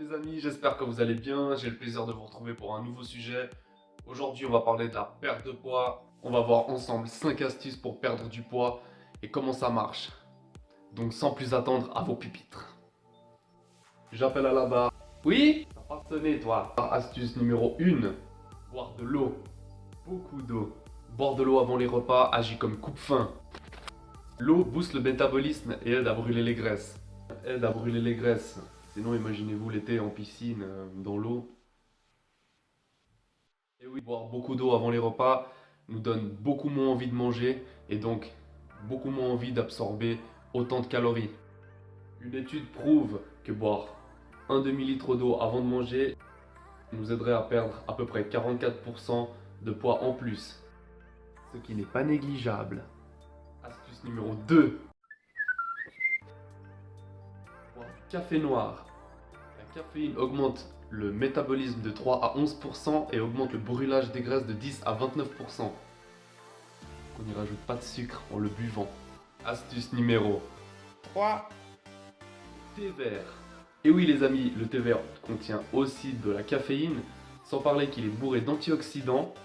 les amis, j'espère que vous allez bien. J'ai le plaisir de vous retrouver pour un nouveau sujet. Aujourd'hui, on va parler de la perte de poids. On va voir ensemble 5 astuces pour perdre du poids et comment ça marche. Donc sans plus attendre, à vos pupitres. J'appelle à la barre. Oui? T'as pas sonné toi. Astuce numéro 1. Boire de l'eau. Beaucoup d'eau. Boire de l'eau avant les repas agit comme coupe-faim. L'eau booste le métabolisme et aide à brûler les graisses. Aide à brûler les graisses. Sinon, imaginez-vous l'été en piscine, dans l'eau. Et oui, boire beaucoup d'eau avant les repas nous donne beaucoup moins envie de manger et donc beaucoup moins envie d'absorber autant de calories. Une étude prouve que boire un demi-litre d'eau avant de manger nous aiderait à perdre à peu près 44% de poids en plus. Ce qui n'est pas négligeable. Astuce numéro 2. Boire du café noir. La caféine augmente le métabolisme de 3 à 11% et augmente le brûlage des graisses de 10 à 29%. On n'y rajoute pas de sucre en le buvant. Astuce numéro 3. Thé vert. Et oui les amis, le thé vert contient aussi de la caféine, sans parler qu'il est bourré d'antioxydants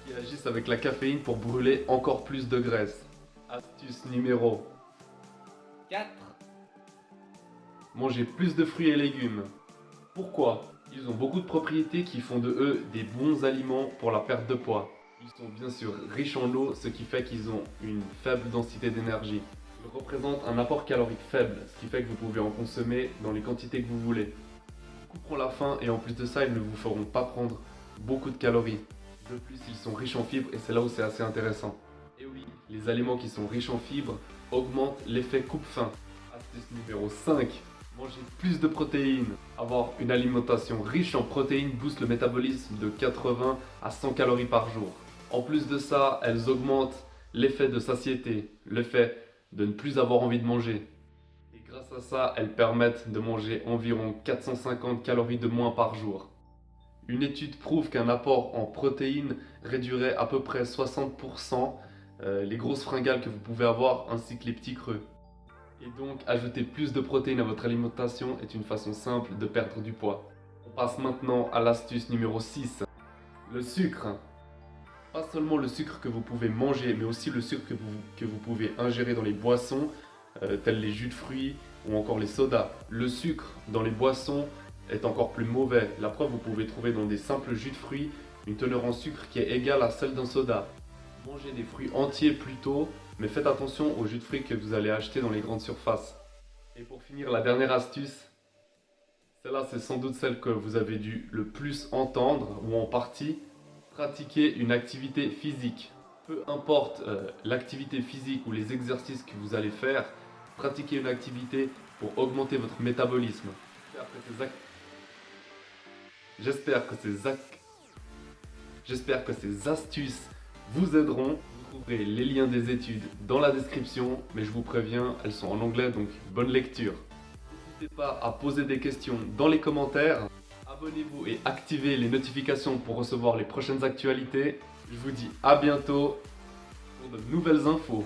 qui agissent avec la caféine pour brûler encore plus de graisse. Astuce numéro 4. Manger plus de fruits et légumes. Pourquoi? Ils ont beaucoup de propriétés qui font de eux des bons aliments pour la perte de poids. Ils sont bien sûr riches en eau, ce qui fait qu'ils ont une faible densité d'énergie. Ils représentent un apport calorique faible, ce qui fait que vous pouvez en consommer dans les quantités que vous voulez. Ils couperont la faim et en plus de ça, ils ne vous feront pas prendre beaucoup de calories. De plus, ils sont riches en fibres et c'est là où c'est assez intéressant. Et oui, les aliments qui sont riches en fibres augmentent l'effet coupe-faim. Astuce numéro 5. Manger plus de protéines. Avoir une alimentation riche en protéines booste le métabolisme de 80 à 100 calories par jour. En plus de ça, elles augmentent l'effet de satiété, l'effet de ne plus avoir envie de manger. Et grâce à ça, elles permettent de manger environ 450 calories de moins par jour. Une étude prouve qu'un apport en protéines réduirait à peu près 60% les grosses fringales que vous pouvez avoir ainsi que les petits creux. Et donc, ajouter plus de protéines à votre alimentation est une façon simple de perdre du poids. On passe maintenant à l'astuce numéro 6. Le sucre. Pas seulement le sucre que vous pouvez manger, mais aussi le sucre que vous pouvez ingérer dans les boissons, tels les jus de fruits ou encore les sodas. Le sucre dans les boissons est encore plus mauvais. La preuve, vous pouvez trouver dans des simples jus de fruits une teneur en sucre qui est égale à celle d'un soda. Mangez des fruits entiers plutôt, mais faites attention aux jus de fruits que vous allez acheter dans les grandes surfaces. Et pour finir, la dernière astuce, celle-là c'est sans doute celle que vous avez dû le plus entendre, ou en partie, pratiquer une activité physique. Peu importe l'activité physique ou les exercices que vous allez faire, pratiquez une activité pour augmenter votre métabolisme. J'espère que ces astuces vous aideront. Vous trouverez les liens des études dans la description, mais je vous préviens, elles sont en anglais, donc bonne lecture. N'hésitez pas à poser des questions dans les commentaires. Abonnez-vous et activez les notifications pour recevoir les prochaines actualités. Je vous dis à bientôt pour de nouvelles infos.